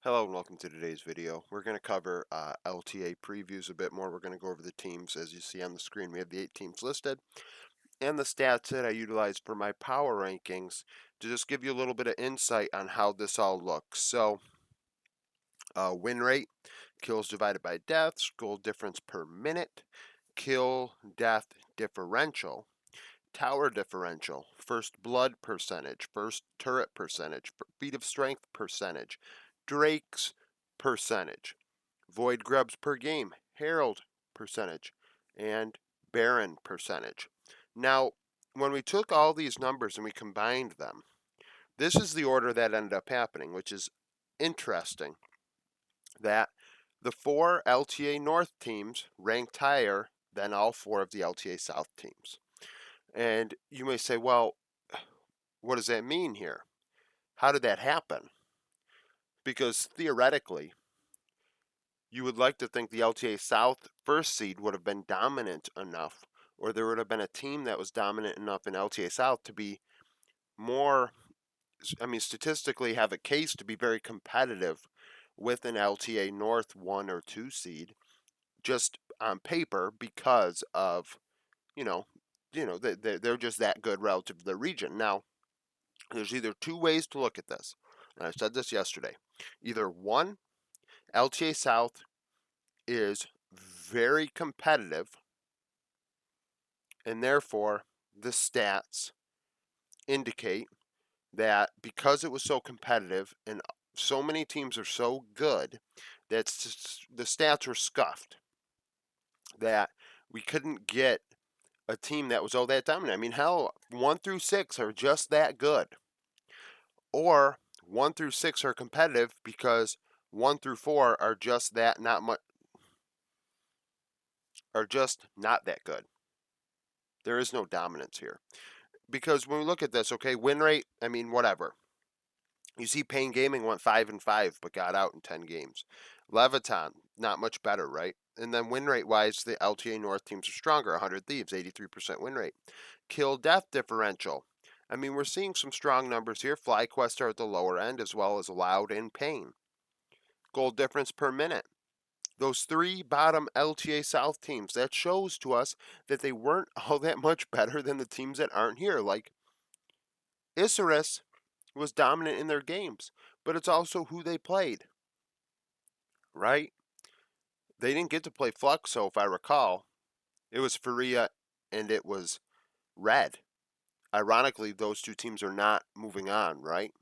Hello and welcome to today's video. We're going to cover LTA previews a bit more. We're going to go over the teams as you see on the screen. We have the 8 teams listed and the stats that I utilized for my power rankings to just give you a little bit of insight on how this all looks. So, win rate, kills divided by deaths, goal difference per minute, kill death differential, tower differential, first blood percentage, first turret percentage, feat of strength percentage, Drake's percentage, void grubs per game, herald percentage, and baron percentage. Now, when we took all these numbers and we combined them, this is the order that ended up happening, which is interesting that the 4 LTA North teams ranked higher than all 4 of the LTA South teams. And you may say, well, what does that mean here? How did that happen? Because theoretically, you would like to think the LTA South first seed would have been dominant enough, or there would have been a team that was dominant enough in LTA South to be more, statistically have a case to be very competitive with an LTA North 1 or 2 seed, just on paper because of, you know, they're just that good relative to the region. Now, there's either two ways to look at this, and I said this yesterday. Either one, LTA South is very competitive, and therefore the stats indicate that because it was so competitive and so many teams are so good that the stats were scuffed, that we couldn't get a team that was all that dominant. I mean, hell, 1 through 6 are just that good. Or 1 through 6 are competitive because 1 through 4 are just not that good. There is no dominance here. Because when we look at this, okay, win rate, whatever. You see Pain Gaming went 5-5 but got out in 10 games. Leviton, not much better, right? And then win rate wise, the LTA North teams are stronger. 100 Thieves, 83% win rate. Kill death differential. We're seeing some strong numbers here. FlyQuest are at the lower end, as well as Loud and Pain. Goal difference per minute. Those 3 bottom LTA South teams, that shows to us that they weren't all that much better than the teams that aren't here. Like, Isurus was dominant in their games, but it's also who they played, right? They didn't get to play Fluxo, if I recall. It was Faria and it was Red. Ironically, those 2 teams are not moving on, right?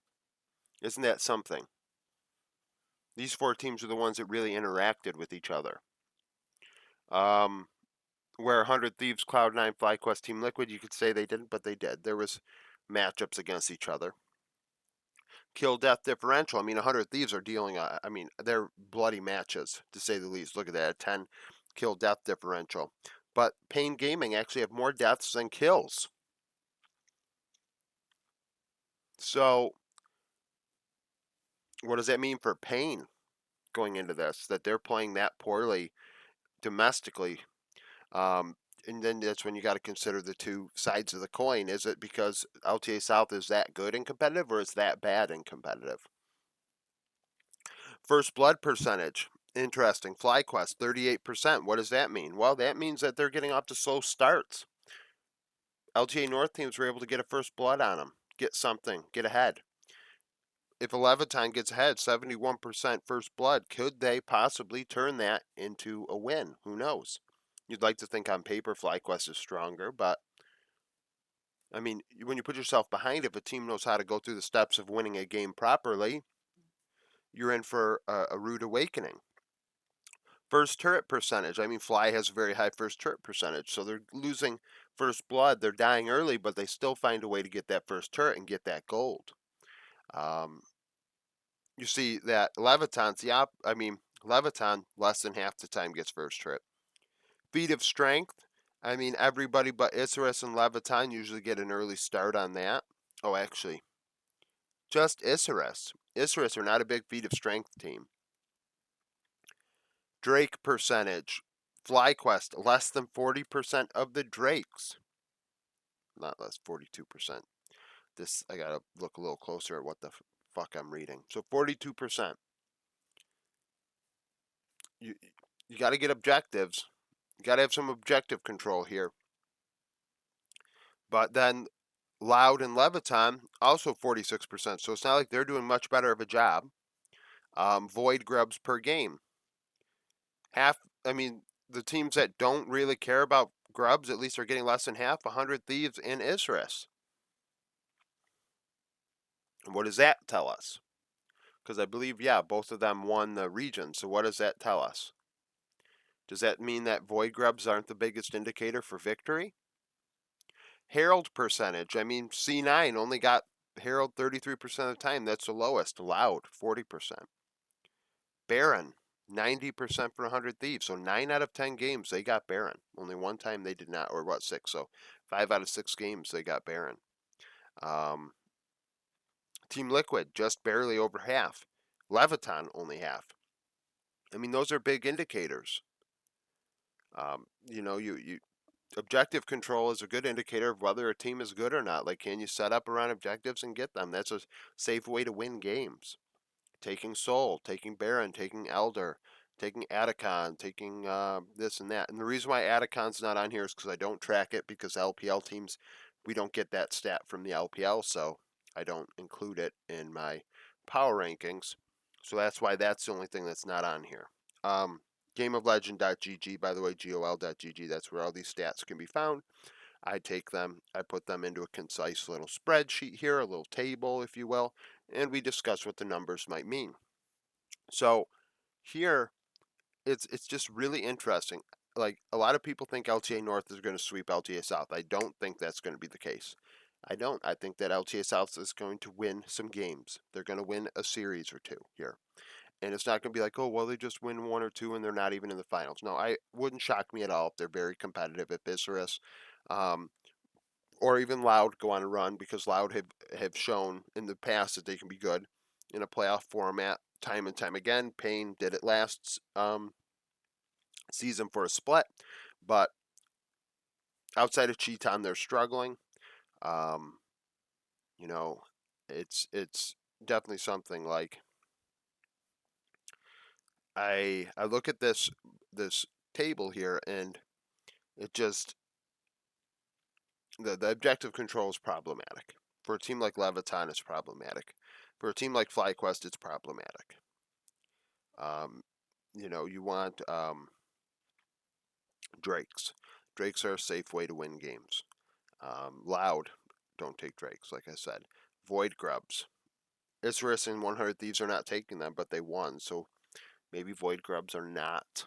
Isn't that something? These 4 teams are the ones that really interacted with each other. Where 100 Thieves, Cloud9, FlyQuest, Team Liquid, you could say they didn't, but they did. There was matchups against each other. Kill death differential. 100 Thieves are dealing, they're bloody matches, to say the least. Look at that, a 10 kill death differential. But Pain Gaming actually have more deaths than kills. So, what does that mean for Pain going into this? That they're playing that poorly domestically. And then that's when you got to consider the two sides of the coin. Is it because LTA South is that good and competitive, or is that bad and competitive? First blood percentage. Interesting. FlyQuest, 38%. What does that mean? Well, that means that they're getting off to slow starts. LTA North teams were able to get a first blood on them, get something, get ahead. If a Leviton gets ahead, 71% first blood, could they possibly turn that into a win? Who knows? You'd like to think on paper FlyQuest is stronger, but when you put yourself behind, if a team knows how to go through the steps of winning a game properly, you're in for a rude awakening. First turret percentage. Fly has a very high first turret percentage, so they're losing first blood. They're dying early, but they still find a way to get that first turret and get that gold. You see that Leviton's Leviton less than half the time gets first turret. Feat of strength. Everybody but Isurus and Leviton usually get an early start on that. Oh, actually, just Isurus. Isurus are not a big feat of strength team. Drake percentage. FlyQuest, less than 40% of the Drakes. Not less, 42%. I gotta look a little closer at what the fuck I'm reading. So 42%. you you got to get objectives. You got to have some objective control here. But then Loud and Leviton also 46%. So it's not like they're doing much better of a job. Void grubs per game. Half. I mean, the teams that don't really care about grubs at least are getting less than half. 100 Thieves and Isris. And what does that tell us? Because I believe, yeah, both of them won the region. So what does that tell us? Does that mean that void grubs aren't the biggest indicator for victory? Herald percentage. I mean, C9 only got Herald 33% of the time. That's the lowest. Loud, 40%. Baron, 90% for 100 Thieves. So 9 out of 10 games, they got Baron. Only one time they did not, or what, 6. So 5 out of 6 games, they got Baron. Um, Team Liquid, just barely over half. Leviton, only half. I mean, those are big indicators. You objective control is a good indicator of whether a team is good or not. Like, can you set up around objectives and get them? That's a safe way to win games. Taking Soul, taking Baron, taking Elder, taking Atacon, taking this and that. And the reason why Atacon's not on here is because I don't track it, because LPL teams, we don't get that stat from the LPL, so I don't include it in my power rankings. So that's why that's the only thing that's not on here. GameOfLegend.gg, by the way, GOL.gg, that's where all these stats can be found. I take them, I put them into a concise little spreadsheet here, a little table, if you will, and we discuss what the numbers might mean. So here, it's just really interesting. Like, a lot of people think LTA North is going to sweep LTA South. I don't think that's going to be the case. I don't. I think that LTA South is going to win some games. They're going to win a series or two here. And it's not going to be like, oh, well, they just win one or two and they're not even in the finals. No, I wouldn't shock me at all if they're very competitive at Bucyrus. Um, or even Loud go on a run, because Loud have shown in the past that they can be good in a playoff format time and time again. Payne did it last season for a split, but outside of Cheaton, they're struggling. Um, you know, it's definitely something like I look at this table here, and it just the objective control is problematic. For a team like Leviton, it's problematic. For a team like FlyQuest, it's problematic. Um, you want Drakes. Drakes are a safe way to win games. Loud, don't take Drakes, like I said. Void Grubs. Isris and 100 Thieves are not taking them, but they won, so maybe Void Grubs are not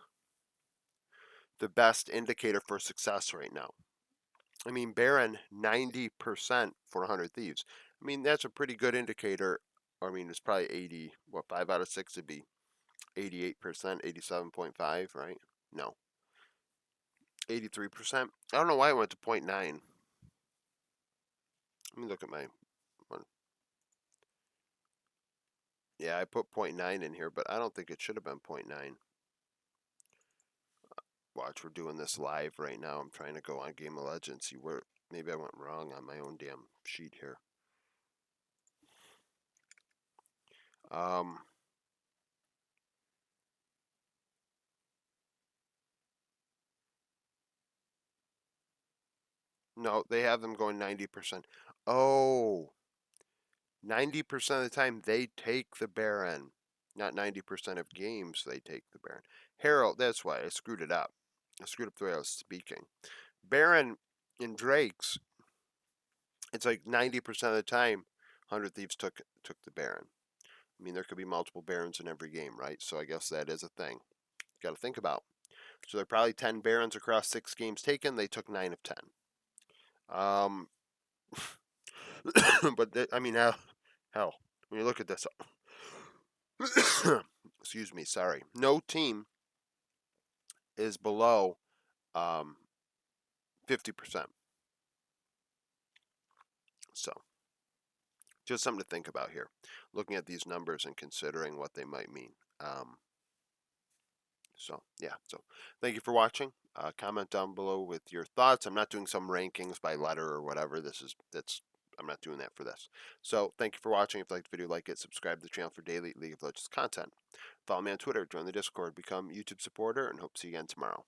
the best indicator for success right now. I mean, Baron, 90% for 100 Thieves. I mean, that's a pretty good indicator. I mean, it's probably 80, 5 out of 6 would be 88%, 87.5, right? No, 83%. I don't know why I went to 0.9. Let me look at my one. Yeah, I put 0.9 in here, but I don't think it should have been 0.9. Watch, we're doing this live right now. I'm trying to go on Game of Legends, see where maybe I went wrong on my own damn sheet here. No, they have them going 90%. Oh, 90% of the time they take the Baron. Not 90% of games they take the Baron. Harold, that's why I screwed it up. I screwed up the way I was speaking. Baron in Drake's, it's like 90% of the time, 100 Thieves took the Baron. I mean, there could be multiple Barons in every game, right? So I guess that is a thing. You got to think about. So there are probably 10 Barons across 6 games taken. They took 9 of 10. But I mean, hell, when you look at this, excuse me, sorry, no team is below 50%. So just something to think about here, looking at these numbers and considering what they might mean. So thank you for watching. Comment down below with your thoughts. I'm not doing some rankings by letter or whatever. I'm not doing that for this. So thank you for watching. If you liked the video, like it, subscribe to the channel for daily League of Legends content. Follow me on Twitter, join the Discord, become YouTube supporter, and hope to see you again tomorrow.